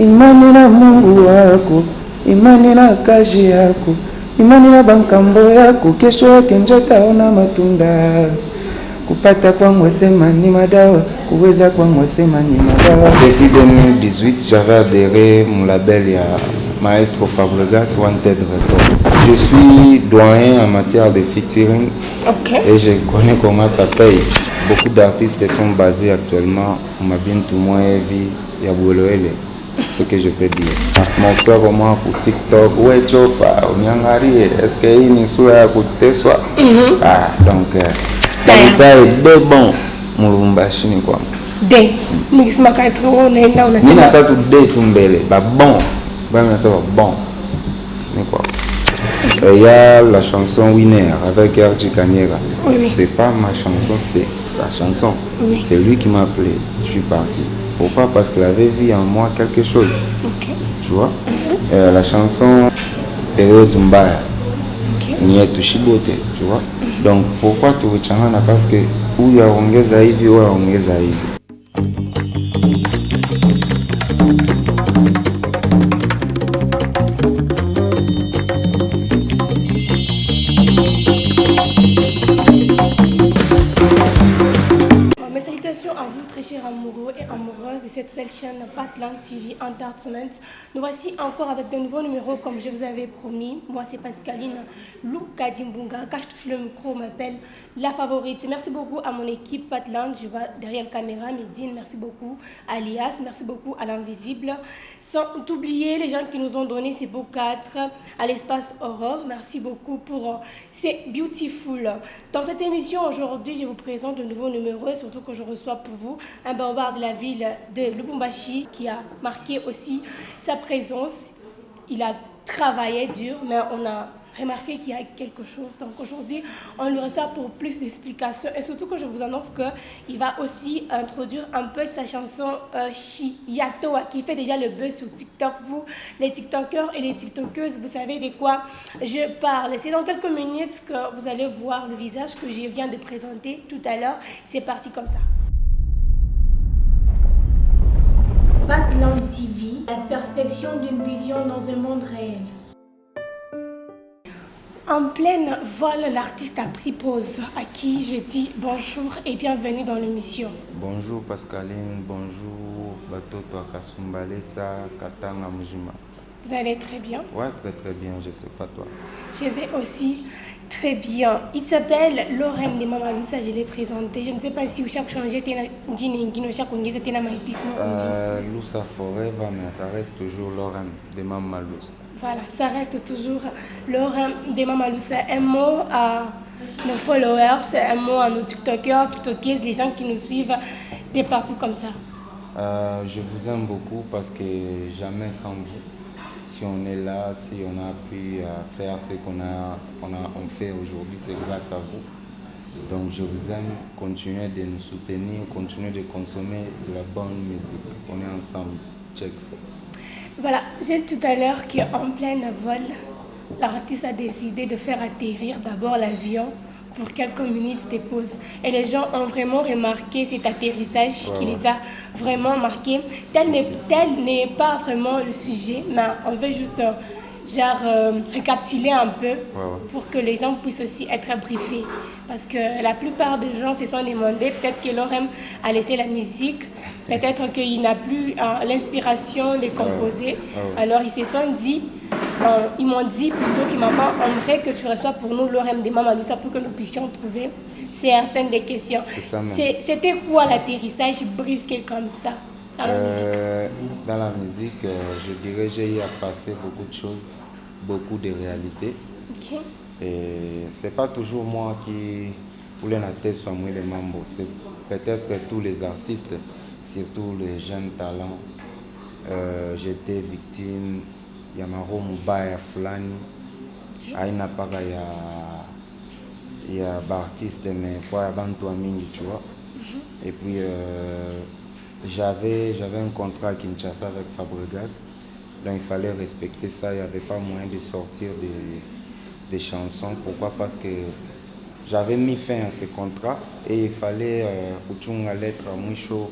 imani na Mungu wako, imani na kazi yako, imani na bankambo yako, kesho yake njo taona matunda. Kupata kwangu sema ni madawa, kuweza kwangu sema ni madawa. Depuis 2018, j'avais adhéré mon label ya Maestro Fabregas Wanted Record. Je suis doyen en matière de featuring. Et je connais comment ça paye. Beaucoup d'artistes sont basés actuellement au Mabintu Moevi, Yabouloele. Ce que je peux dire. Mon frère, moi, pour TikTok, ouais, Chopa, Onyangari, est-ce qu'il y a une source à côté soit? Ah, donc, ça est bon. Mulumbashi ni quoi? Dé. Mais c'est ma carte, on est là, on a ça. Mais ça tout dé tout mbele, bah bon, bah mais ça va bon. Mais quoi? Il y a la chanson Winner avec Erji Kanyera. C'est pas ma chanson, c'est sa chanson. C'est lui qui m'a appelé. Je suis parti. Pourquoi? Parce qu'il avait vu en moi quelque chose. Tu vois? La chanson Période Mbaya. Nietu Shibote. Tu vois? Donc pourquoi tu veux changer? Parce que où il y a ongeza hivi ou ongeza hivi. À vous, très chers amoureux et amoureuses de cette belle chaîne Patland TV Entertainment. Nous voici encore avec de nouveaux numéros comme je vous avais promis. Moi, c'est Pascaline Luka Dimbunga. Quand je touche le micro, on m'appelle la favorite. Merci beaucoup à mon équipe Patland. Je vois derrière la caméra Medine. Merci beaucoup à Alias. Merci beaucoup à l'Invisible. Sans oublier les gens qui nous ont donné ces beaux cadres à l'espace Aurore. Merci beaucoup pour ces beautiful. Dans cette émission aujourd'hui, je vous présente de nouveaux numéros et surtout que je reçois pour vous un barbare de la ville de Lubumbashi qui a marqué aussi sa présence. Il a travaillé dur, mais on a remarqué qu'il y a quelque chose. Donc aujourd'hui, on lui reçoit pour plus d'explications et surtout que je vous annonce qu'il va aussi introduire un peu sa chanson Yatoa qui fait déjà le buzz sur TikTok. Vous, les TikTokers et les TikTokeuses, vous savez de quoi je parle. C'est dans quelques minutes que vous allez voir le visage que je viens de présenter tout à l'heure. C'est parti comme ça. Patland TV, la perfection d'une vision dans un monde réel. En pleine vol, l'artiste a pris pause, à qui je dis bonjour et bienvenue dans l'émission. Bonjour Pascaline, bonjour Batoto Akasumbalesa, Katanga Mujima. Vous allez très bien? Ouais, très très bien, je sais pas toi. Je vais aussi très bien. Il s'appelle Lorem de Mama Lusa, je l'ai présenté. Je ne sais pas si vous chaque changé, Lusa Forever, mais ça reste toujours Lorem de Mama Lusa. Voilà, ça reste toujours Lorem de Mama Lusa. Un mot à nos followers, un mot à nos TikTokers, TikTokers, les gens qui nous suivent de partout comme ça. Je vous aime beaucoup parce que jamais sans vous. Si on est là, si on a pu faire ce qu'on fait aujourd'hui, c'est grâce à vous. Donc je vous aime, continuez de nous soutenir, continuez de consommer de la bonne musique. On est ensemble. Check ça. Voilà, j'ai dit tout à l'heure qu'en plein vol, l'artiste a décidé de faire atterrir d'abord l'avion pour quelques minutes de pause. Et les gens ont vraiment remarqué cet atterrissage qui les a vraiment marqués. Tel n'est pas vraiment le sujet, mais on veut juste récapituler un peu pour que les gens puissent aussi être briefés. Parce que la plupart des gens se sont demandé, peut-être que Lorem a laissé la musique, peut-être qu'il n'a plus l'inspiration de composer. Alors ils se sont dit, ils m'ont dit plutôt qu'ils m'ont aimerait que tu reçois pour nous Lorem de Mama Lusa pour que nous puissions trouver certaines des questions. C'était quoi l'atterrissage brusque comme ça dans la musique? Dans la musique, je dirais j'ai eu à passer beaucoup de choses, beaucoup de réalités. Et c'est pas toujours moi qui voulais la tête sur moi les membres, c'est peut-être tous les artistes, surtout les jeunes talents. J'étais victime, Yamaro Mubaya Fulani, Aina Paga ya artiste mais quoi Bantu Amingi, tu vois. Et puis j'avais un contrat à Kinshasa avec Fabregas, donc il fallait respecter ça, il n'y avait pas moyen de sortir des chansons. Pourquoi? Parce que j'avais mis fin à ce contrat et il fallait la lettre à Moucho,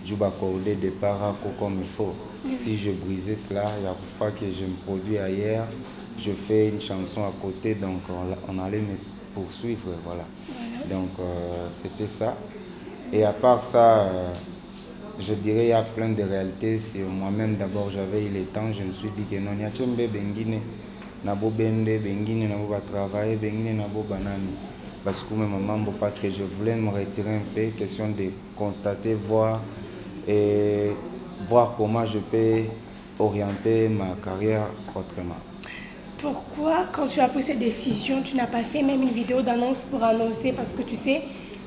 Juba Cordé de Paraco comme il faut. Si je brisais cela, il y a une fois que je me produis ailleurs, je fais une chanson à côté, donc on allait me poursuivre, voilà. Donc c'était ça. Et à part ça, je dirais il y a plein de réalités. Sur moi-même d'abord, j'avais eu le temps, je me suis dit que non, il y a bengine, nabo bende, bengine, nabo va travailler, bengine, nabo banani. Parce que maman, parce que je voulais me retirer un peu, question de constater, voir et voir comment je peux orienter ma carrière autrement. Pourquoi, quand tu as pris cette décision, tu n'as pas fait même une vidéo d'annonce pour annoncer? Parce que tu sais,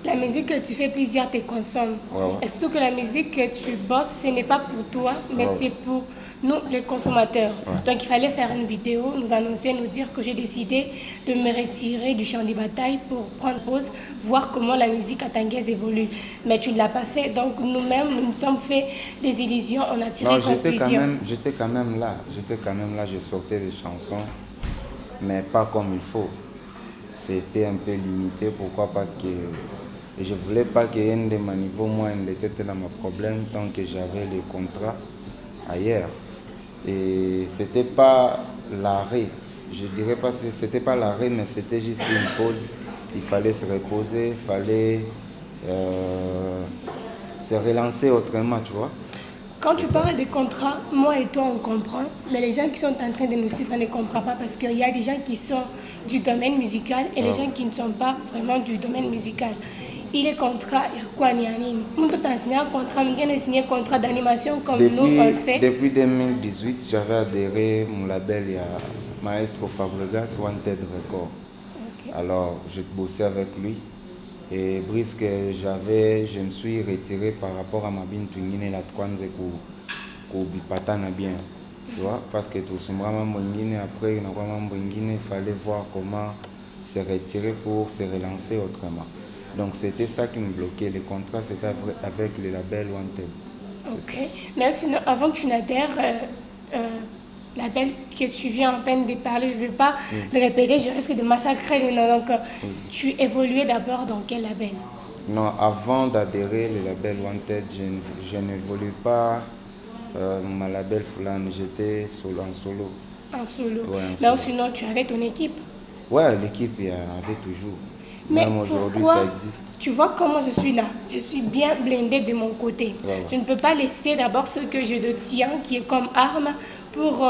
la musique que tu fais, plusieurs te consomment. Et surtout que la musique que tu bosses, ce n'est pas pour toi, mais c'est pour nous, les consommateurs. Donc il fallait faire une vidéo, nous annoncer, nous dire que j'ai décidé de me retirer du champ des batailles pour prendre pause, voir comment la musique atangaise évolue. Mais tu ne l'as pas fait, donc nous-mêmes, nous nous sommes fait des illusions, on a tiré conclusion. J'étais quand même là, je sortais des chansons, mais pas comme il faut. C'était un peu limité, pourquoi? Parce que je ne voulais pas qu'il y ait un de mon niveau, moi, il était dans mon problème tant que j'avais les contrats ailleurs. Et c'était pas l'arrêt, je dirais pas que c'était pas l'arrêt, mais c'était juste une pause. Il fallait se reposer, il fallait se relancer autrement, tu vois. Quand tu parles de contrats, moi et toi on comprend, mais les gens qui sont en train de nous suivre ne comprennent pas parce qu'il y a des gens qui sont du domaine musical et les gens qui ne sont pas vraiment du domaine musical. Il est contrat, quoi ni anini. Nous t'as signé un contrat, nous avons signé un contrat d'animation comme nous on le fait. Depuis 2018, j'avais adhéré mon label, il y a Maestro Fabregas Wanted Record. Alors je bossais avec lui. Et brisque je me suis retiré par rapport à ma bine Twingine la Twanze ko bipatana bien. Tu vois, parce que tout ce moment après il fallait voir comment se retirer pour se relancer autrement. Donc c'était ça qui me bloquait. Le contrat c'était avec le label Wanted. Ok. Mais sinon, avant que tu n'adhères, label que tu viens en peine de parler, je ne veux pas le répéter, je risque de massacrer le nom. Donc, tu évoluais d'abord dans quel label? Non, avant d'adhérer au label Wanted, je n'évolue pas mon label Fulani, j'étais en solo. En solo. Ouais, Mais sinon, tu avais ton équipe? Ouais, l'équipe, il y en avait toujours. Mais même aujourd'hui, ça existe. Tu vois comment je suis là? Je suis bien blindée de mon côté. Je ne peux pas laisser d'abord ce que je tiens, qui est comme arme, pour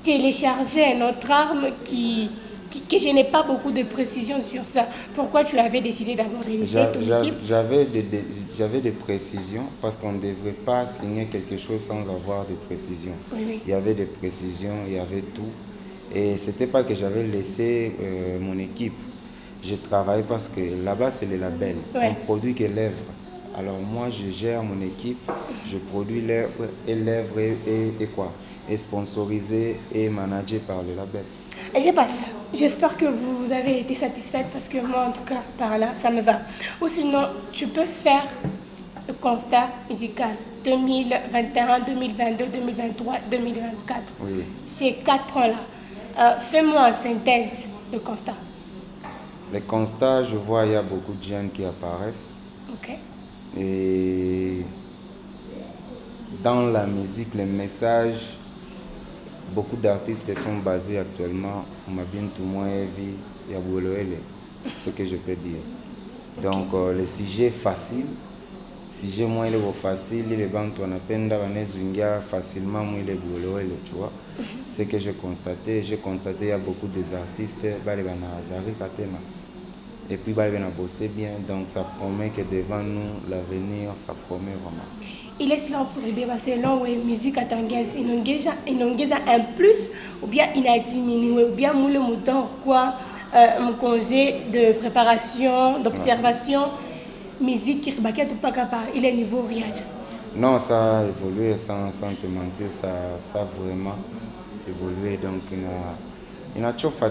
télécharger notre arme que je n'ai pas beaucoup de précision sur ça. Pourquoi tu avais décidé d'abord de laisser ton équipe? J'avais des précisions parce qu'on ne devrait pas signer quelque chose sans avoir des précisions. Il y avait des précisions, il y avait tout. Et ce n'était pas que j'avais laissé mon équipe. Je travaille parce que là-bas, c'est le label. On produit que l'œuvre. Alors moi, je gère mon équipe, je produis l'œuvre et l'œuvre est sponsorisée et managée par le label. Et je passe. J'espère que vous avez été satisfaite parce que moi, en tout cas, par là, ça me va. Ou sinon, tu peux faire le constat musical 2021, 2022, 2023, 2024. Oui. Ces 4 ans-là. Fais-moi en synthèse le constat. Les constats, je vois, il y a beaucoup de jeunes qui apparaissent. Ok. Et dans la musique, les messages, beaucoup d'artistes sont basés actuellement. Ce que je peux dire. Donc, le sujet facile, sujet moins facile, les banques facilement, tu vois. Ce que j'ai constaté, il y a beaucoup d'artistes, et puis on a bossé bien, donc ça promet que devant nous, l'avenir, ça promet vraiment. Il est silence sur le selon la musique atangaise, il engage un plus, ou bien il a diminué, ou bien moule mouton, quoi, mon congé de préparation, d'observation, musique qui il est niveau riad. Non, ça a évolué sans te mentir, ça a vraiment évolué, donc il a toujours fait,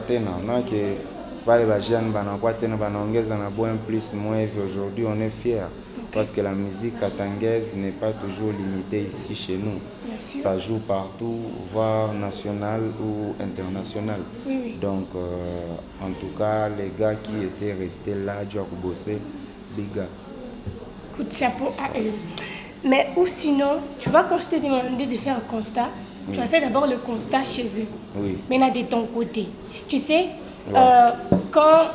aujourd'hui on est fiers parce que la musique katangaise n'est pas toujours limitée ici chez nous. Ça joue partout, voire national ou international. Donc en tout cas les gars qui étaient restés là, du bosser, big gars. Coup de chapeau à eux. Mais ou sinon, tu vois, quand je t'ai demandé de faire un constat, tu as fait d'abord le constat chez eux. Oui. Maintenant, de ton côté. Tu sais, Ouais. quand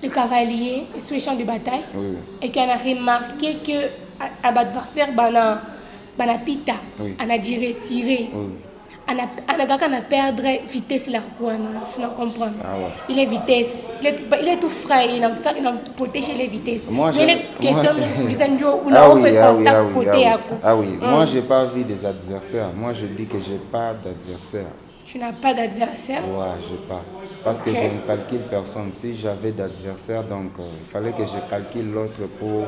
le cavalier est sur les champs de bataille Oui. et qu'on a remarqué que l'adversaire a pita, Oui. on a dû retirer. Oui. On a perdre vitesse là, je comprends. Ah ouais. Il est vitesse, il est tout frais, il a protégé les vitesses. Moi, mais les questions on ah a oui, fait ah oui, constat ah oui, côté ah à oui. coup. Ah oui. Moi, j'ai pas vu des adversaires. Moi, je dis que j'ai pas d'adversaire. Tu n'as pas d'adversaire? Ouais, j'ai pas. Parce que Ok. je ne calcule personne. Si j'avais d'adversaire, donc il fallait que je calcule l'autre pour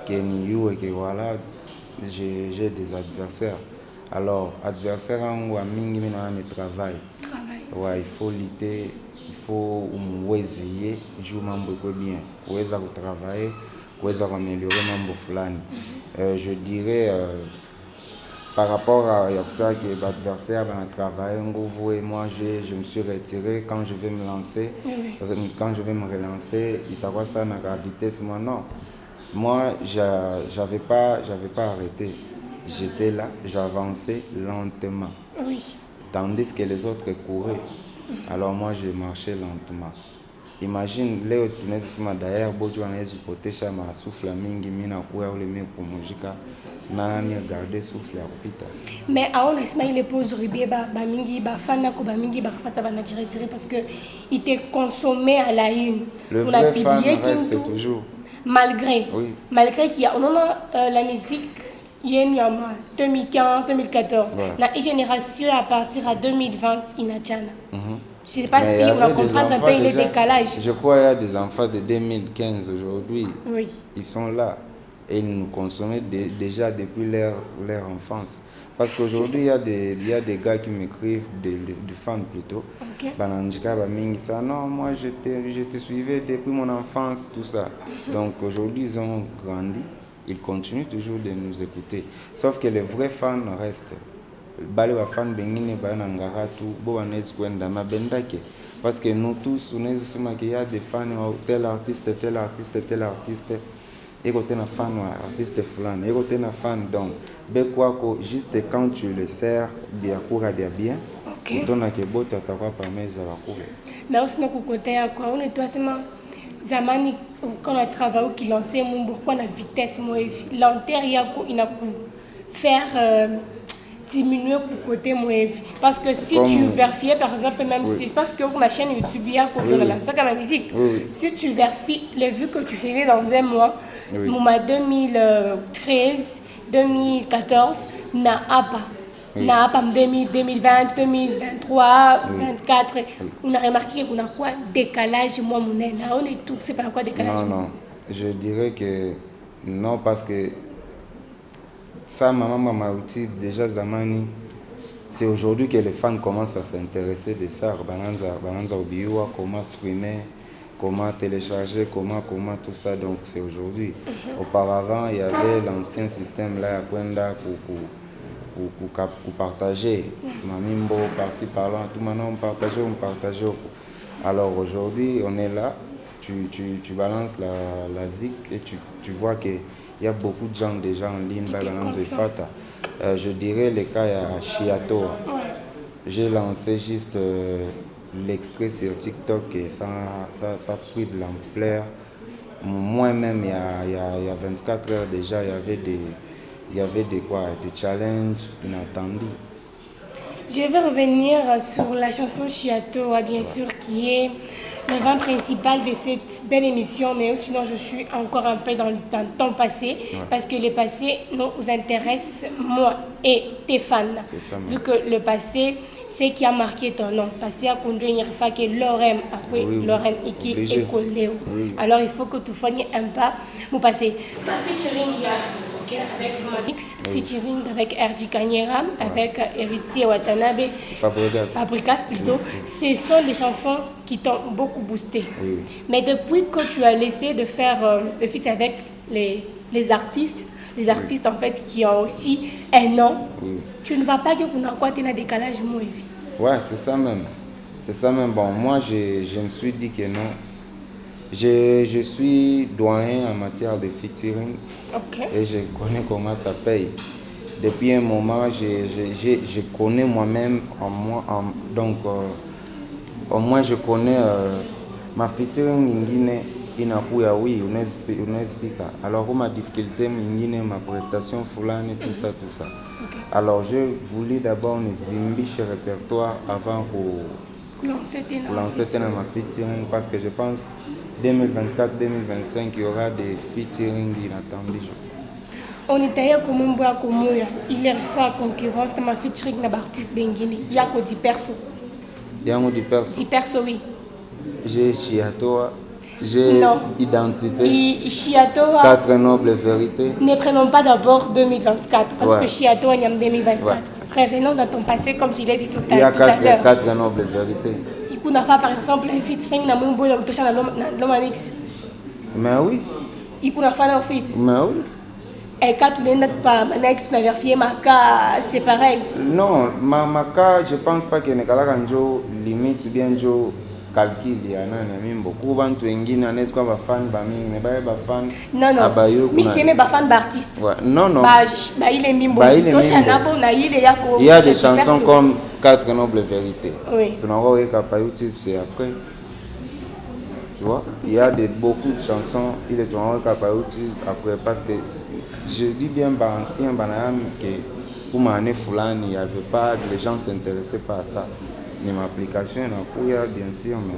Kenyu et que voilà, j'ai des adversaires. Alors, adversaire en Wamingi, mais travail. Travail. Ouais, il faut lutter, il faut essayer, jouer mambo bien. Uweza travailler, uweza améliorer mambo fulani. Je dirais par rapport à ça que l'adversaire va travailler, et moi je me suis retiré quand je vais me lancer. Quand je vais me relancer, il t'a ça na la vitesse moi non. Moi j'avais pas arrêté. J'étais là, j'avançais lentement. Oui. Tandis que les autres couraient. Alors moi je marchais lentement. Imagine leo tunaweza sema d'ailleurs bojo anaweza potesha masufla mingi mimi na kuwa ule mimi kumujika nani garder souffle ya kupita. Mais à on il les pose ribé ba mingi ba fana ko ba mingi ba fa ça va na tirer parce que il était consommé à la une. Le vrai fan reste toujours. Malgré qu'il y a la musique il y a 2015 2014 la génération à partir à 2020 inachana. Je ne sais pas si on va comprendre un peu les décalages. Je crois qu'il y a des enfants de 2015 aujourd'hui. Oui. Ils sont là et ils nous consomment déjà depuis leur enfance. Parce qu'aujourd'hui, il y a des gars qui m'écrivent, des fans plutôt. Ok. Non, moi je te suivais depuis mon enfance, tout ça. Donc aujourd'hui, ils ont grandi. Ils continuent toujours de nous écouter. Sauf que les vrais fans restent. Bale wa fan bengine bana ngara tu bo wanezi kwenda mabendake parce que nous tous unaweza sema qu'il y a des fans wa tel artiste et côté na fan wa artiste fulani et côté na fan donc be kwako juste quand tu le sers bien kura bien utona ke boto atakuwa pameza bakule mais aussi na kukotea kwa on est toi sema zamani quand on a travaillé qui lançait mon pourquoi la vitesse moi lenteur yako inaku faire diminuer pour côté moi parce que si tu vérifies par exemple même si c'est parce que ma chaîne YouTube il y a ça comme la musique si tu vérifies les vues que tu faisais dans un mois mois 2013 2014 n'a pas 2020 2023 24 on a remarqué qu'on a quoi décalage moi mon on est tout c'est pas quoi décalage non je dirais que non parce que ça, maman m'a dit déjà zamani. C'est aujourd'hui que les fans commencent à s'intéresser de ça. Bananza obiwa, comment streamer, comment télécharger, comment tout ça. Donc c'est aujourd'hui. Auparavant, il y avait l'ancien système là à Kwenda pour partager. Mamimbo, par-ci, par-là, tout maintenant on partageait. Alors aujourd'hui, on est là. Tu balances la zik et tu vois que il y a beaucoup de gens déjà en ligne. Je dirais le cas à Chiato. J'ai lancé juste l'extrait sur TikTok et ça a pris de l'ampleur. Moi-même, il y a 24 heures déjà, il y avait des challenges inattendus. Je vais revenir sur la chanson Chiato, bien sûr, qui est le vent principal de cette belle émission, mais sinon je suis encore un peu dans le temps passé, parce que le passé nous intéresse, moi et tes fans. Vu que le passé, c'est qui a marqué ton nom. Passé à conduire une fois que Lorem, après Lorem et qui est collé. Alors il faut que tu fasses un pas pour passer. Ma featuring avec Monix, featuring avec R.J. Kanyera, avec Héritier Watanabe, Fabricas plutôt. Ce sont des chansons qui t'ont beaucoup boosté. Mais depuis que tu as laissé de faire le feat avec les artistes en fait qui ont aussi un nom, tu ne vas pas que tu as un décalage. Ouais, c'est ça même. Bon, moi je me suis dit que non. Je suis doyen en matière de featuring et je connais comment ça paye. Depuis un moment, je connais moi-même, au moins je connais ma featuring ingine inakuya, oui, unaexplica. Alors ma difficulté ingine, ma prestation fulani, tout ça. Alors je voulais d'abord une vimbiche répertoire avant pour lancer ma featuring parce que je pense 2024-2025 il y aura des featuring inattendus. On était à Komumboa Komoya, il est fait à concurrence de ma featuring d'artiste bengine. Il y a quoi 10 persos? Il y a 10 persos? 10 persos, oui. J'ai Chiatoa, j'ai Identité, Chiatoa, 4 nobles vérités. Ne prenons pas d'abord 2024 parce que Chiatoa il y a 2024. Revenons dans ton passé comme je l'ai dit tout à l'heure. Il y a 4 nobles vérités. Il y a par exemple un featuring dans mon boy dans l'Omanix. Mais oui. Il y a un fit. Mais oui. Et quand tu n'es pas Manex, tu vérifié ma cas, c'est pareil. Non, ma cas, je pense pas que Nekala Kanjo limite ou bien jo calcul il y a beaucoup de gens qui sont fan mais pas fan. Non, mais c'est même pas fan d'artiste. Non. Il est mimbo. Il y a des chansons comme 4 nobles vérités. Oui. Tu n'as pas sur YouTube, c'est après. Tu vois, il y a beaucoup de chansons, il est tourné sur YouTube après parce que je dis bien ancien que pour m'année fulani, il y avait pas, les gens s'intéressaient pas à ça. Mais ma application est bien sûr, mais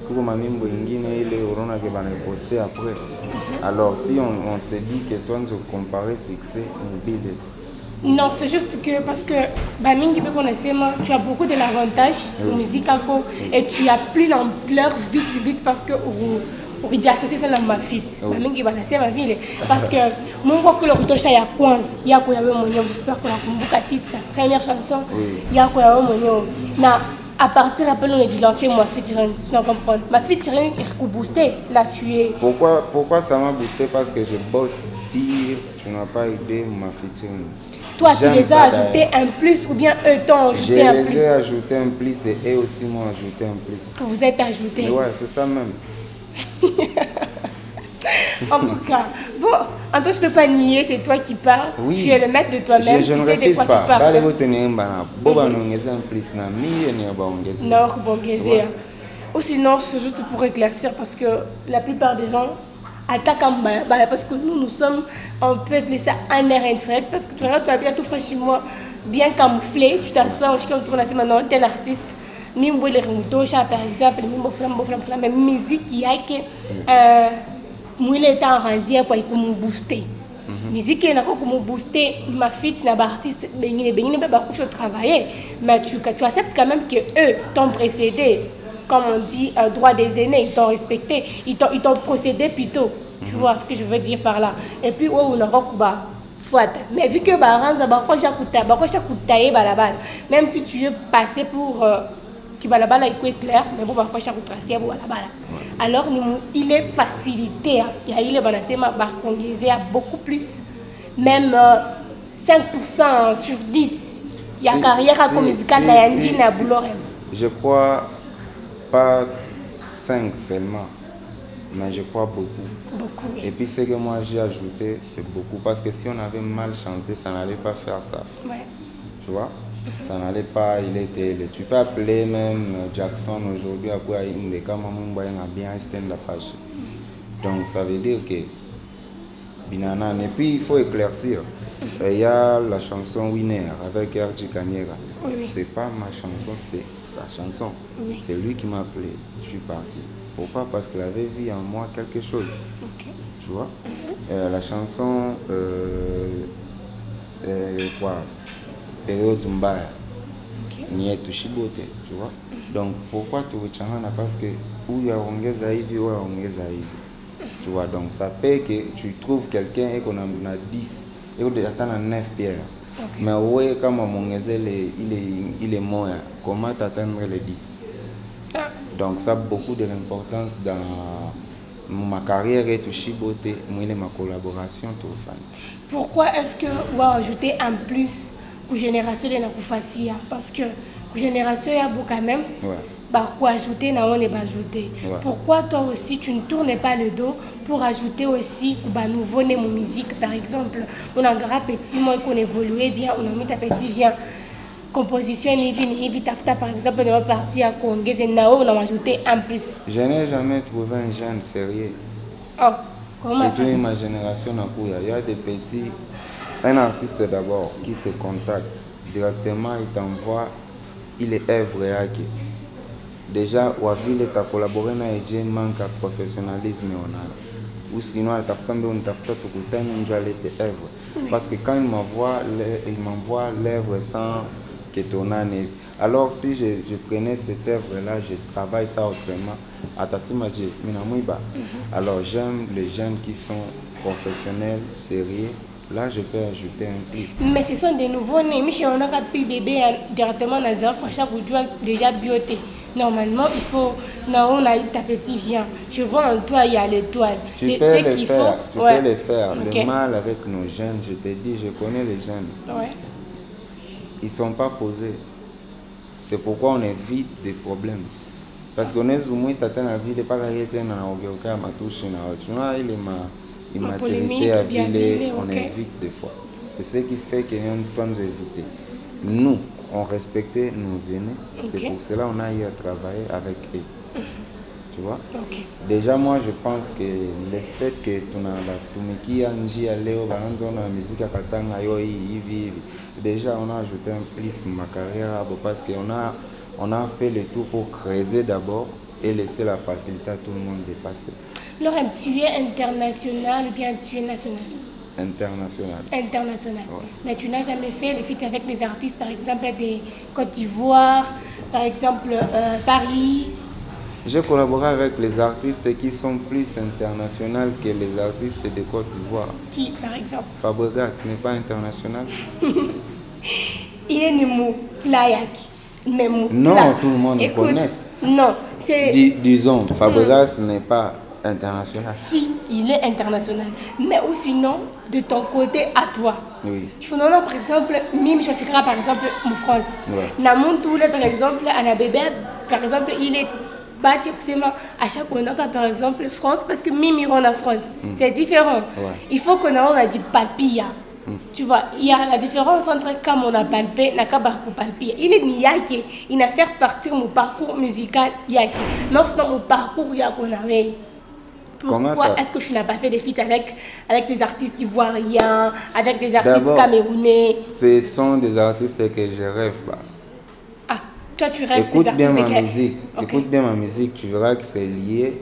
pour ma mimbo ingine il est orona que va poster après. Alors si on se dit que toi nous comparer succès mobile. Non, c'est juste que parce que tu as beaucoup de l'avantage musique et tu as plus l'ampleur vite parce que on dit associer ça dans ma fille. Ma ville parce que mon gars que le retour ya kwanza ya ko yawe monyo j'espère que la kumbuka titre première chanson ya ko yawe monyo na à partir après on dit lancer moi featuring tu comprends ma featuring est boosté là tu es pourquoi ça m'a boosté parce que je bosse dire tu n'as pas idée ma featuring. Toi, tu les as ajoutés un plus ou bien eux t'ont ajouté un plus? Je les ai ajouté un plus et eux aussi m'ont ajouté un plus. Vous êtes ajoutés? Ouais, c'est ça même. En tout cas, bon, en toi je peux pas nier, c'est toi qui parles. Oui. Tu es le maître de toi-même, je tu ne sais de quoi pas. tu parles. Non, bon, ou sinon, c'est juste pour éclaircir parce que la plupart des gens attaquent parce que nous sommes, on peut appeler ça un air indirect parce que tu regardes, tu as bien tout fait chez moi, bien camouflé, tu t'assois, je peux dire maintenant tel artiste. Mimbo le rimutosha par exemple, mimbo flam, mais musique qui a que mouille est en razier pour y booster. Musique qui est là pour booster ma fille, n'a pas artiste, ben pas beaucoup de travailler, mais tu acceptes quand même que eux t'ont précédé, comme on dit droit des aînés, ils t'ont respecté, ils t'ont procédé plutôt. Tu vois ce que je veux dire par là. Et puis on a recouvert. Mais vu que même si tu es passé pour qui va là-bas, il est clair, mais bon, alors il est facilité, il est beaucoup plus, même 5% sur 10. Il y a carrière comme musicale, je crois pas 5 seulement, mais je crois beaucoup. Et puis ce que moi j'ai ajouté, c'est beaucoup, parce que si on avait mal chanté, ça n'allait pas faire ça. Ouais. Tu vois? Ça n'allait pas, tu peux appeler même Jackson aujourd'hui à quoi il est comme un bien stand la fâche. Donc ça veut dire que Binanan. Et puis il faut éclaircir. Il y a la chanson Winner avec R.J. Kanyera. C'est pas ma chanson, c'est sa chanson. C'est lui qui m'a appelé. Je suis parti. Pourquoi? Parce qu'il avait vu en moi quelque chose. Tu vois? La chanson quoi? Période Mbaya, ni Tushibote, tu vois. Donc pourquoi tu veux changer? Parce que où il y a ongeza hivi ou ongeza hivi, tu vois. Donc ça fait que tu trouves quelqu'un et qu'on a 10 et on attend 9 pierres. Mais ouais, comme ongeza il est moins, comment t'atteindre les 10? Donc ça a beaucoup de l'importance dans ma carrière et Tushibote, moi ma collaboration tout fan. Pourquoi est-ce que on va ajouter un plus? Pour génération de la Koufatia parce que pour génération il y a beaucoup quand même quoi ajouter, on est ajouté. Ouais. Pourquoi toi aussi tu ne tournes pas le dos pour ajouter aussi bah, nouveau né mon musique par exemple. On a un grand petit moi qu'on évolue bien, on a mis ta petit vient composition et vite par exemple on est parti à Conguez et Nao on a ajouté un plus. Je n'ai jamais trouvé un jeune sérieux. Oh, comment ça? Surtout ma génération il y a des petits, un artiste d'abord qui te contacte directement, il t'envoie, il est œuvre yake. Déjà, Wavile t'a collaboré avec un manque de professionnalisme ou sinon on tafuta tukutane ndio alete œuvre. Parce que quand il m'envoie l'œuvre sans que tonane. Alors si je prenais cette œuvre-là, je travaille ça autrement. Alors j'aime les jeunes qui sont professionnels, sérieux. Là, je peux ajouter un plus. Mais ce sont des nouveaux-nés. Michel, on a pu bébé directement dans zéro pour chaque jour déjà bioté. Normalement, il faut. Non, on a ta petite vient. Je vois en toi, il y a l'étoile. Tu peux les faire. Tu peux les faire. Okay. Le mal avec nos jeunes, je te dis, je connais les jeunes. Ouais. Ils ne sont pas posés. C'est pourquoi on évite des problèmes. Parce qu'on est zoomé, tu as la vie, pas arrêté dans la matouche. Tu vois, il est immaturité à ville, on évite des fois. C'est ce qui fait qu'on doit nous éviter. Nous, on respectait nos aînés. C'est pour cela qu'on a eu à travailler avec eux. Tu vois? Déjà, moi, je pense que le fait que tu la musique à Katanga, déjà, on a ajouté un plus ma carrière parce qu'on a fait le tour pour creuser d'abord et laisser la facilité à tout le monde de passer. Laurent, tu es international ou bien tu es national? International. International. Ouais. Mais tu n'as jamais fait le feat avec les artistes, par exemple, des Côte d'Ivoire, par exemple, Paris? J'ai collaboré avec les artistes qui sont plus internationaux que les artistes de Côte d'Ivoire. Qui, par exemple? Fabregas n'est pas international. Il est Nemo, Tlayak. Non, tout le monde le connaît. Non, c'est... Disons, Fabregas n'est pas international. Si, il est international. Mais ou sinon, de ton côté à toi. Oui. Je par exemple, Mime Chafira, par exemple, en France. Ouais. Namon Toulé, par exemple, Anna Bébé, par exemple, il est bâti à chaque fois, par exemple, France, parce que Mime ira en France. C'est différent. Ouais. Il faut qu'on a dit palpilla. Tu vois, il y a la différence entre quand on a palpé et quand on a palpé. Il est niaque, il a fait partir mon parcours musical yaki. Mais sinon, mon parcours yaki. Pourquoi est-ce que tu n'as pas fait des feats avec des artistes ivoiriens, avec des artistes camerounais? Ce sont des artistes que je rêve pas. Ah, toi tu rêves écoute des bien artistes ma musique. Okay. Écoute bien ma musique, tu verras que c'est lié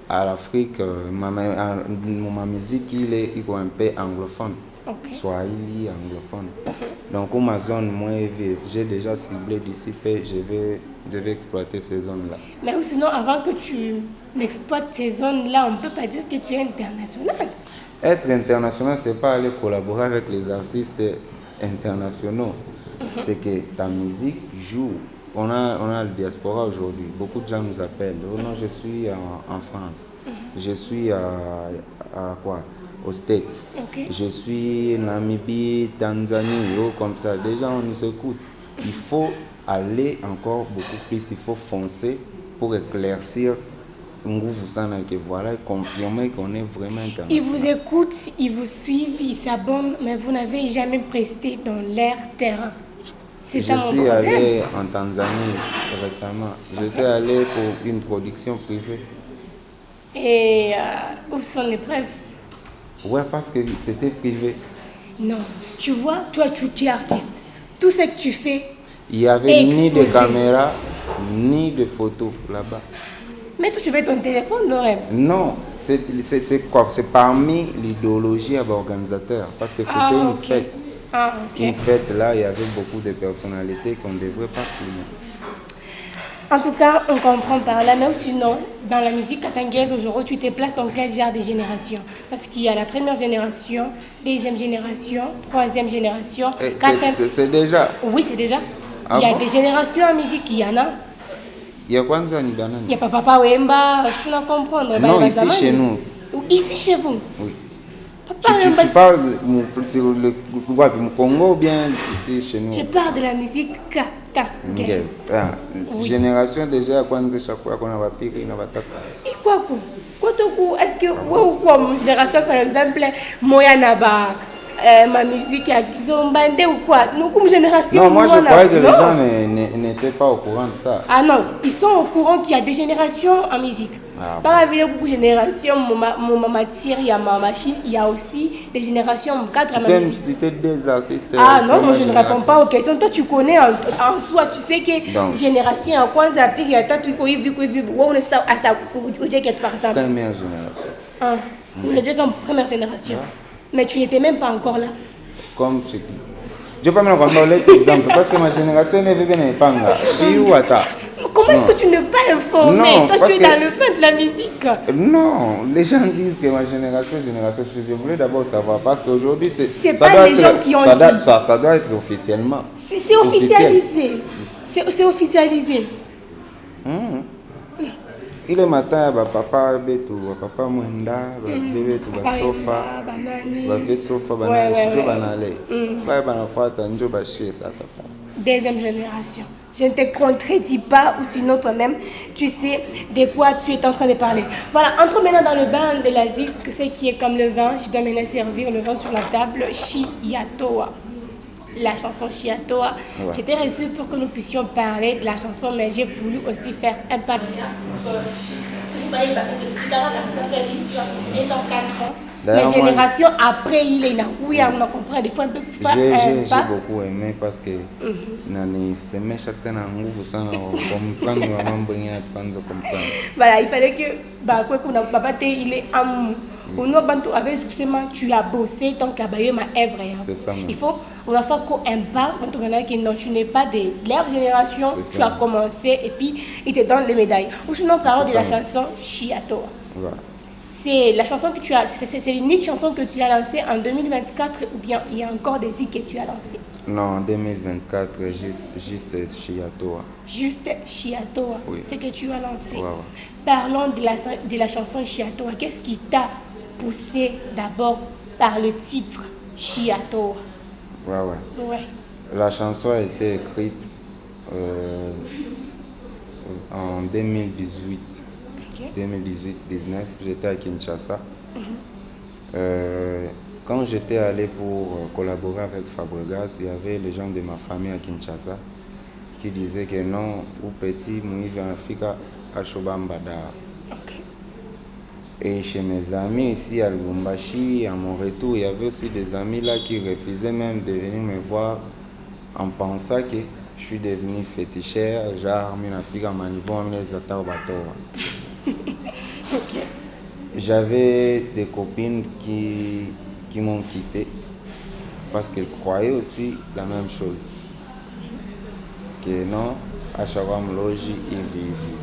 à l'Afrique. Ma musique, il est un peu anglophone. Okay. Swahili, anglophone. Donc, comme ma zone, moi, j'ai déjà ciblé d'ici, je vais exploiter ces zones-là. Mais sinon, avant que tu n'exploites ces zones-là, on ne peut pas dire que tu es international. Être international, ce n'est pas aller collaborer avec les artistes internationaux. C'est que ta musique joue. On a le diaspora aujourd'hui. Beaucoup de gens nous appellent. Oh non, je suis en France. Je suis à quoi? Aux States. Okay. Je suis Namibie, Tanzanie, comme ça. Déjà, on nous écoute. Il faut aller encore beaucoup plus. Il faut foncer pour éclaircir. Voilà, confirmer qu'on est vraiment international. Ils vous écoutent, ils vous suivent, ils s'abonnent, mais vous n'avez jamais presté dans leur terrain. C'est ça mon problème. Je suis allé en Tanzanie récemment. J'étais allé pour une production privée. Et où sont les preuves? Ouais, parce que c'était privé. Non, tu vois, toi tu es artiste. Tout ce que tu fais. Il n'y avait ni de caméra, ni de photos là-bas. Mais toi tu veux ton téléphone, Lorraine? Non, c'est quoi? C'est parmi l'idéologie à l'organisateur. Parce que c'était une fête. Ah, okay. Une fête là, il y avait beaucoup de personnalités qu'on ne devrait pas filmer. En tout cas, on comprend par là, mais sinon, dans la musique katangaise, aujourd'hui, tu te places dans quel genre de génération? Parce qu'il y a la première génération, deuxième génération, troisième génération, quatrième... C'est déjà... Oui, c'est déjà. Il y a des générations en musique, il y en a. Il y a quoi ça, il y a Papa Wemba, je ne comprends pas. Non, ici chez nous. Ici chez vous? Oui. Tu parles sur le Congo ou bien ici chez nous? Je parle de la musique Yes. Oui. Génération déjà, quand on a pire, on va taper. Et quoi? Est-ce que mon génération, par exemple, moi, Naba, ma musique à Kizombande ou quoi? Nous, comme génération. Non, moi je croyais que les gens n'étaient pas au courant de ça. Ah non, ils sont au courant qu'il y a des générations en musique. Par exemple, beaucoup de générations, mon matière, il y a ma machine, il y a aussi des générations, 4 à ma musique. Tu peux me citer des artistes. Ah non, moi je ne réponds pas aux questions. Toi, tu connais en soi, tu sais que génération, en quoi ça pire, il y a tant de trucs, on est ça, à ça, par exemple. Première génération. Ah, on est déjà comme première génération. Mais tu n'étais même pas encore là. Comme ce qui. Je ne vais pas me rendre l'exemple parce que ma génération n'est pas là. Si ou à ta. Comment est-ce que tu n'es pas informé? Non, toi, tu es dans le pain de la musique. Non, les gens disent que ma génération. Je voulais d'abord savoir parce qu'aujourd'hui, c'est pas les gens qui ont dit. Ça doit être officiellement. C'est officialisé. C'est officialisé. Il est matin, papa Beto, papa Mwenda, bébé tout sofa, sofa, Deuxième génération. Je ne te contredis pas, ou sinon toi-même, tu sais de quoi tu es en train de parler. Voilà, entre maintenant dans le bain de la zik, ce qui est comme le vin, je dois maintenant servir le vin sur la table, Chiatoa. La chanson Chiatoa. J'étais reçue pour que nous puissions parler de la chanson, mais j'ai voulu aussi faire un pas. Mais génération après, il est là. Oui, on a compris des fois un peu plus fort. J'ai beaucoup aimé parce que voilà, il fallait que il est amour. Tu as bossé tant qu'à ma œuvre. C'est ça. Il faut, on a fait un pas, non, tu n'es pas de leur génération, tu as commencé et puis il te donne les médailles. Ou sinon, parole de la chanson Chiatoa. Voilà. C'est la chanson que tu as, c'est l'unique chanson que tu as lancée en 2024 ou bien il y a encore des hits que tu as lancés? Non, en 2024, juste Chiatoa. Juste Chiatoa, oui. C'est que tu as lancé. Ouais. Parlons de la chanson Chiatoa. Qu'est-ce qui t'a poussé d'abord par le titre Chiatoa? Ouais. La chanson a été écrite en 2018. 2018-19, j'étais à Kinshasa. Quand j'étais allé pour collaborer avec Fabregas, il y avait les gens de ma famille à Kinshasa qui disaient que non, ou petit, Moïse en Afrique à Chobambada. Et chez mes amis ici à Lubumbashi, à mon retour, il y avait aussi des amis là qui refusaient même de venir me voir en pensant que je suis devenu féticheur, genre en Afrique à Maniveau, en les J'avais des copines qui m'ont quitté parce qu'elles croyaient aussi la même chose. Que non, à Shawam Logi, ils vivent.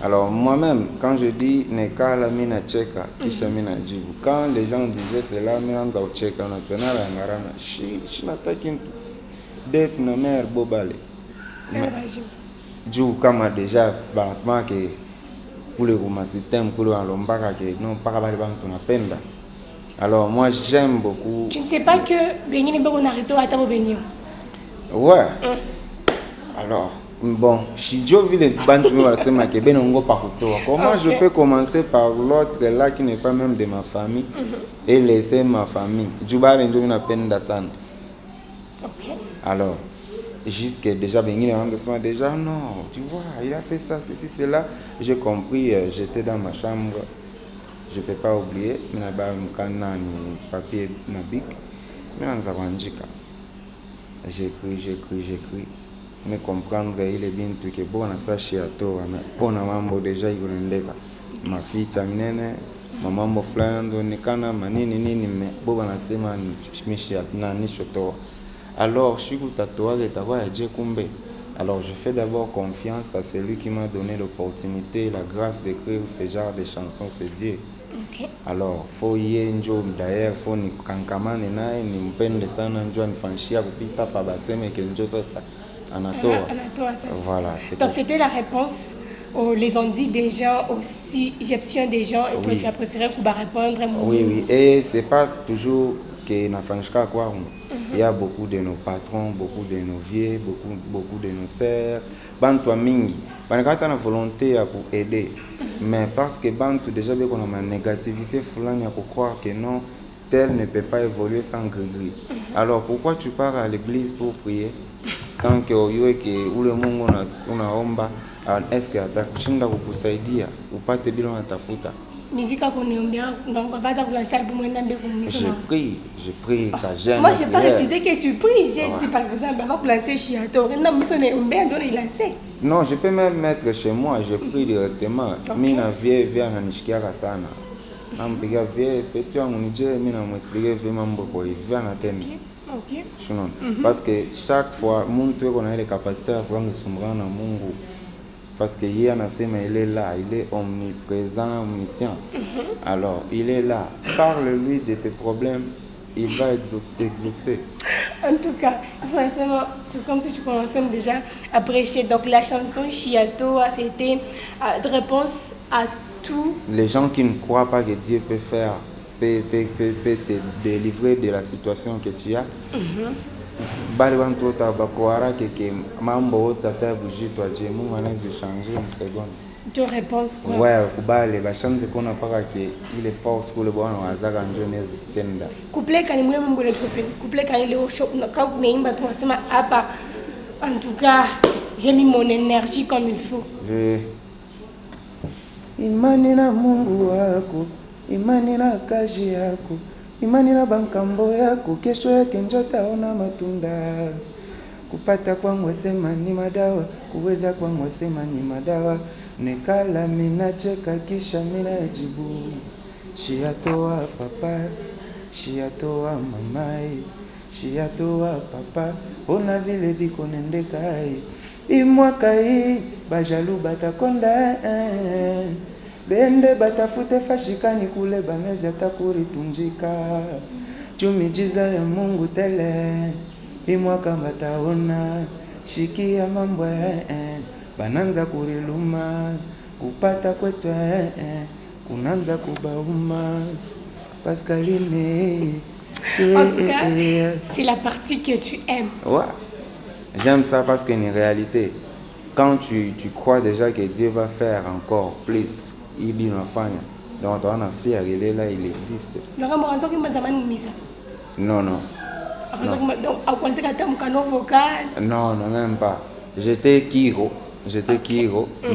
Alors moi-même, quand je dis Neka la mina tcheka, Kishamina Djibu, quand les gens disaient cela, mina nzao tcheka, national angarana, shinatakin dep na mère bobale. Djibu kama déjà balancement que pour le système, pour le lombaka que non pas capable de tunapenda. Alors moi j'aime beaucoup. Tu ne sais pas que Béni n'est pas bon arrêté à Tabo Béni. Ouais. Alors bon, si je vis les bandes que Benongo Pakuto, comment je peux commencer par l'autre là qui n'est pas même de ma famille et laisser ma famille. Djouba Benjo n'a peine d'assan. Alors jusque déjà déjà non, tu vois, il a fait ça, ceci, cela. J'ai compris, j'étais dans ma chambre, je ne peux pas oublier, mais là-bas, papier, j'ai écrit. Mais comprendre il est bien tout que bon à ça chez toi, mais bon à mambo déjà il voulait ma fille terminée, ma mambo flando ni kana manini mais bon à c'est man michi atna ni choto. Alors je suis tatouage et tawa et kumbe. Alors je fais d'abord confiance à celui qui m'a donné l'opportunité, la grâce d'écrire ce genre de chansons, c'est Dieu. Alors faut y njo d'ailleurs faut ni kankamane naye ni mpende sana njo anifanshia kupita pa baseme que njo sasa Anatoa. Anatoa, ça. Voilà. Donc c'était la réponse les ont dit des gens aussi, égyptiens des gens, et toi tu as préféré Kuba répondre. Oui, oui, et c'est pas toujours que Nafanchka quoi. Il y a beaucoup de nos patrons, beaucoup de nos vieux, beaucoup de nos sœurs. Bantu mingi. Banakata na volonté pour aider. Mais parce que Bantu déjà bien qu'on a une négativité fulani à croire que non, tel ne peut pas évoluer sans gris. Alors pourquoi tu pars à l'église pour prier? Tant que où le monde on a omba, est-ce que atakushinda kukusaidia upate bila unatafuta? Musique qu'on aime bien, donc on va dans la salle pour moi d'amber pour nous. Je prie, quand j'aime. Moi, je n'ai pas refusé que tu pries. J'ai dit par exemple, on va placer Chiato. Non, mais on est bien donné lancer. Non, je peux même mettre chez moi, je prie directement. Mina vient à Nishkiara sana. Nampiga vie petit wangu nije mimi namwexpliquer vie mambo kwa hivi anatenda. OK. Parce que chaque fois mtu yuko na ile capacité ya kuangusumbana na Mungu. Parce que yeye anasema il est là, il est omniprésent, omniscient. Alors, il est là. Parle-lui de tes problèmes, il va exaucer. En tout cas, forcément, c'est comme si tu commençais déjà à prêcher. Donc, la chanson Chiato, c'était de réponse à tout. Les gens qui ne croient pas que Dieu peut te délivrer de la situation que tu as. Bali bantu bakoara que mambo tata bujito aje Mungu anaweza changer en seconde. Tu réponses quoi? Ouais, kubale bashanze kona paka que il est fort kule bwana wazaka njo nezi tenda. Couple kani mwe mambo le trope. Couple kani le shop na ka kunaimba tunasema hapa. En tout cas, j'ai mis mon énergie comme il faut. Imani na Mungu wako, imani na kazi yako, imani na bankambo yako, kesho yake njo taona matunda. Kupata kwangu sema ni madawa, kuweza kwangu sema ni madawa. Nikala minacheka kisha minajibu. Shiatoa papa, shiatoa mamai, shiatoa papa, ona vile biko nendekai. Imwaka hii bajalu batakonda bende batafute fashikani kule bamezi atakuritunjika. Chumijiza ya Mungu tele imwaka bataona shikia mambo bananza kuriluma kupata kwetu kunanza kubauma Pascaline. En tout cas, c'est la partie que tu aimes. Ouais. J'aime ça parce qu'en réalité, quand tu crois déjà que Dieu va faire encore plus, il dit donc on a fait, il est là, il existe. Non, non. Non, non, même pas. J'étais Kiro,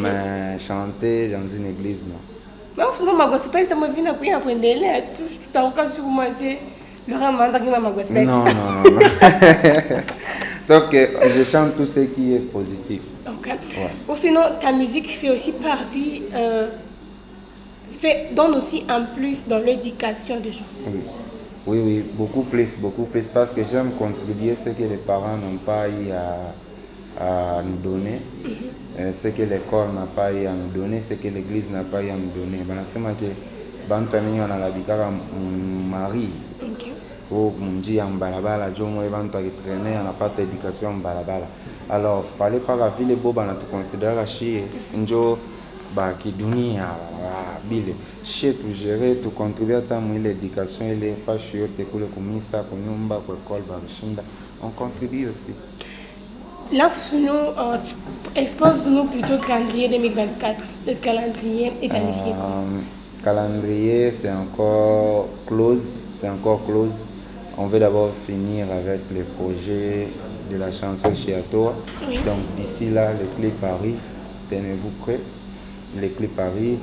mais chanter dans une église, non. Mais au final, ma gospel, ça me vient à courir après des lettres. Tout en cas, sur moi, c'est le ramassage qui m'a gospel. Non, non, non. Sauf que je chante tout ce qui est positif. Ok. Ouais. Ou sinon, ta musique fait aussi partie, donne aussi un plus dans l'éducation des gens. Oui. Oui, oui, beaucoup plus, parce que j'aime contribuer ce que les parents n'ont pas eu à nous donner, ce que l'école n'a pas eu à nous donner, ce que l'église n'a pas eu à nous donner. C'est que Bantani on a la bicara mon mari. Pour mon dit en balabala, je me vante à traîner, on n'a pas d'éducation en balabala. Alors, fallait pas la ville boba na tu considérer la chier, njo ba ki dunia bile, chier tu gérer, tu contribuer à ta l'éducation et les fâcheux te kule kumisa, kunyumba, kwa école, ba shinda, on contribue aussi. Lance-nous, expose-nous plutôt le calendrier 2024. Le calendrier est planifié. Calendrier, c'est encore close. On veut d'abord finir avec les projets de la chanson Chiato. Oui. Donc d'ici là, le clip arrive. Tenez-vous prêts. Le clip arrive.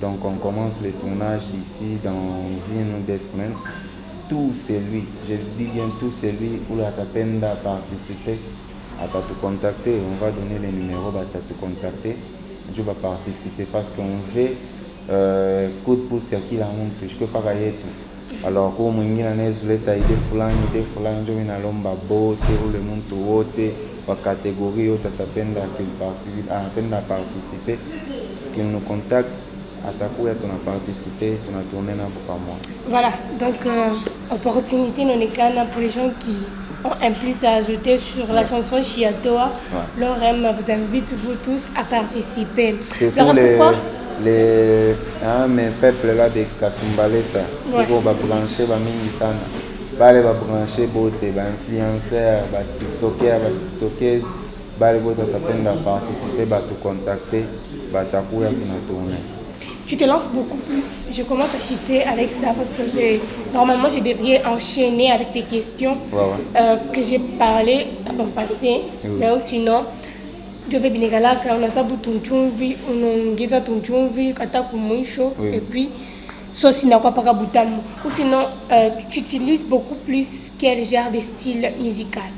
Donc on commence le tournage d'ici dans 1 ou 2 semaines. Tout celui, je dis bien tout celui où la Tapenda a participé, à te contacter. On va donner les numéros, à te contacter. Je vais participer parce qu'on veut coup de pouce à qui la montre. Je peux pas gagner tout. Alors, comme on a des fulani, lomba bote, ou le monde wote, par catégorie, ou t'attends à participer, qu'ils nous contactent, à ta coup, tu as participé, tu as tourné n'importe quoi moi. Voilà, donc, opportunité non est pour les gens qui ont un plus à ajouter sur la chanson Chiatoa. Ouais. Lorem vous invite vous tous à participer. Surtout Laurem, pourquoi mes peuples là de Katumbale ça. Ouais. Pour brancher ba mingi sana. Bale ba brancher bote ba influenceurs, ba tiktokers, ba tiktokeuses. Bale bote tapenda participer, ba te contacter, ba takuya kina tourner. Tu te lances beaucoup plus. Je commence à chuter avec ça parce que normalement je devrais enchaîner avec tes questions que j'ai parlé dans le passé. Oui. Mais sinon, je vais bien là quand on a ça pour ton chumvi, on a ton chumvi, kata kumusho et puis sauce n'a pas boutam. Ou sinon, tu utilises beaucoup plus quel genre de style musical?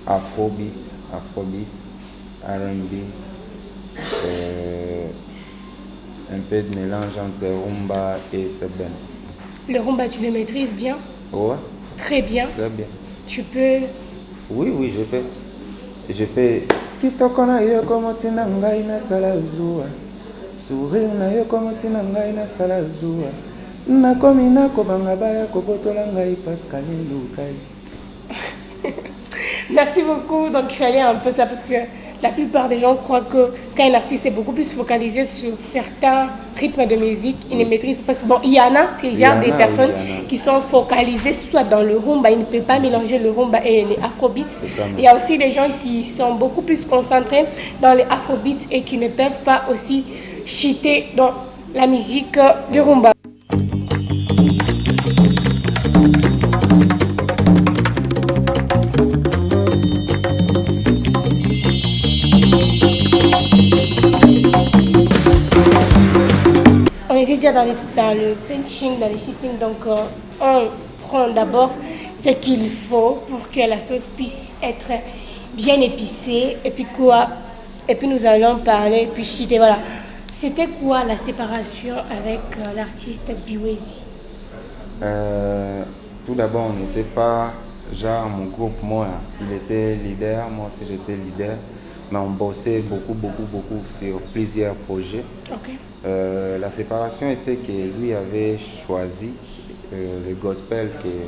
Afrobeat, R&B. Un peu de mélange entre rumba et seben. Le rumba, tu le maîtrises bien? Ouais. Très bien. Très bien. Tu peux? Oui, je peux. Je peux. Kitoko na yo komo tina ngai na sala zuwa. Sourire na yo komo tina ngai na sala zuwa. Nakomi na kobanga baya kobotola ngai Pascal Lukai. Merci beaucoup. Donc, je suis allée un peu ça parce que la plupart des gens croient que quand un artiste est beaucoup plus focalisé sur certains rythmes de musique, il ne maîtrise pas. Bon, il y en a, c'est le genre des personnes qui sont focalisées soit dans le rumba, ils ne peuvent pas mélanger le rumba et les afrobeats. Il y a aussi des gens qui sont beaucoup plus concentrés dans les afrobeats et qui ne peuvent pas aussi cheater dans la musique du rumba. On est déjà dans le pinching, dans le shitting, donc on prend d'abord ce qu'il faut pour que la sauce puisse être bien épicée et puis quoi, et puis nous allons parler, puis shiter, voilà. C'était quoi la séparation avec l'artiste Biwezi? Tout d'abord, on n'était pas genre mon groupe, moi, il était leader, moi aussi j'étais leader. Mais on bossait beaucoup sur plusieurs projets. Okay. La séparation était que lui avait choisi le gospel qui est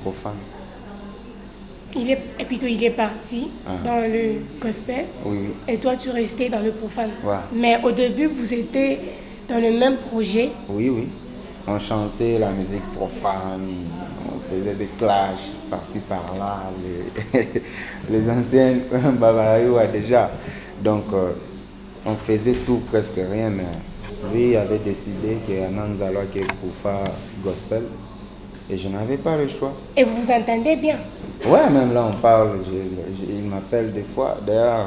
profane. Il est parti dans le gospel. Oui. Et toi, tu restais dans le profane. Ouais. Mais au début, vous étiez dans le même projet. Oui. On chantait la musique profane, on faisait des clashs par-ci par-là, les anciens Babarayoua déjà. Donc on faisait tout, presque rien, mais lui avait décidé qu'il y a un Anzalois qui est pour faire gospel et je n'avais pas le choix. Et vous vous entendez bien? Ouais, même là on parle, il m'appelle des fois, d'ailleurs.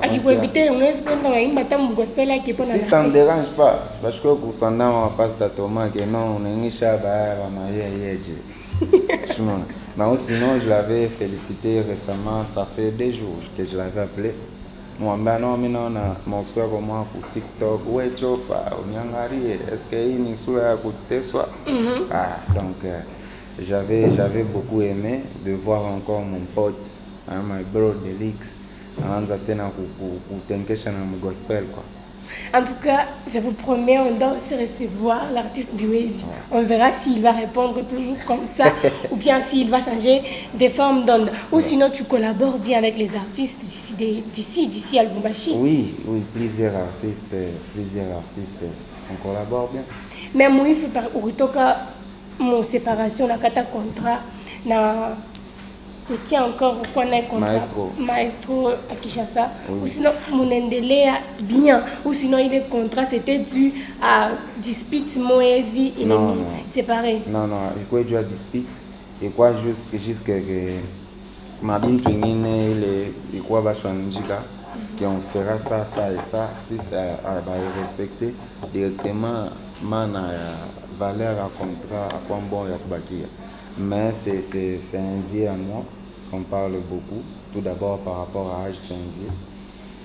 Si ça ne dérange pas, parce que pendant on passe à Thomas, que non, on est mais sinon, je l'avais félicité récemment, ça fait 2 jours que je l'avais appelé. Moi, non, on a mon frère pour moi pour TikTok, ouais, chopa, est-ce qu'il y a une soirée à côté soit? Donc, j'avais beaucoup aimé de voir encore mon pote, my bro Delix, en Zatena pour t'inquiéter dans mon gospel, quoi. En tout cas, je vous promets, on doit aussi recevoir l'artiste Biwezi. On verra s'il va répondre toujours comme ça ou bien s'il va changer des formes d'onde. Ou sinon, tu collabores bien avec les artistes d'ici à Lubumbashi. Oui, plusieurs artistes, on collabore bien. Mais moi, il faut par mon séparation, la cata contrat, c'est qui encore qu'on a un contrat Maestro à Kinshasa. Oui. Ou sinon mon endelea bien, ou sinon il est contrat, c'était dû à dispute Moevi, non. Séparé. Non, il faut dû à dispute et quoi jusque que ma bin twingine il quoi va changer qu'on fera ça et ça si ça va respecter directement mana valeur à contrat à quoi bon ya kubakia. Mais c'est un vieux à moi, on parle beaucoup. Tout d'abord par rapport à l'âge, c'est un vieux.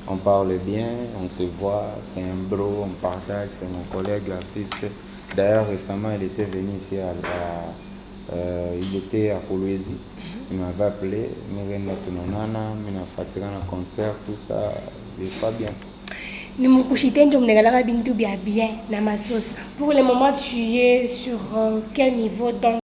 On parle bien, on se voit, c'est un bro, on partage, c'est mon collègue artiste. D'ailleurs, récemment, il était venu ici, il était à Kolwezi. Il m'avait appelé, il m'a fatigué un concert, tout ça, il est pas bien. Pour le moment, tu es sur quel niveau dans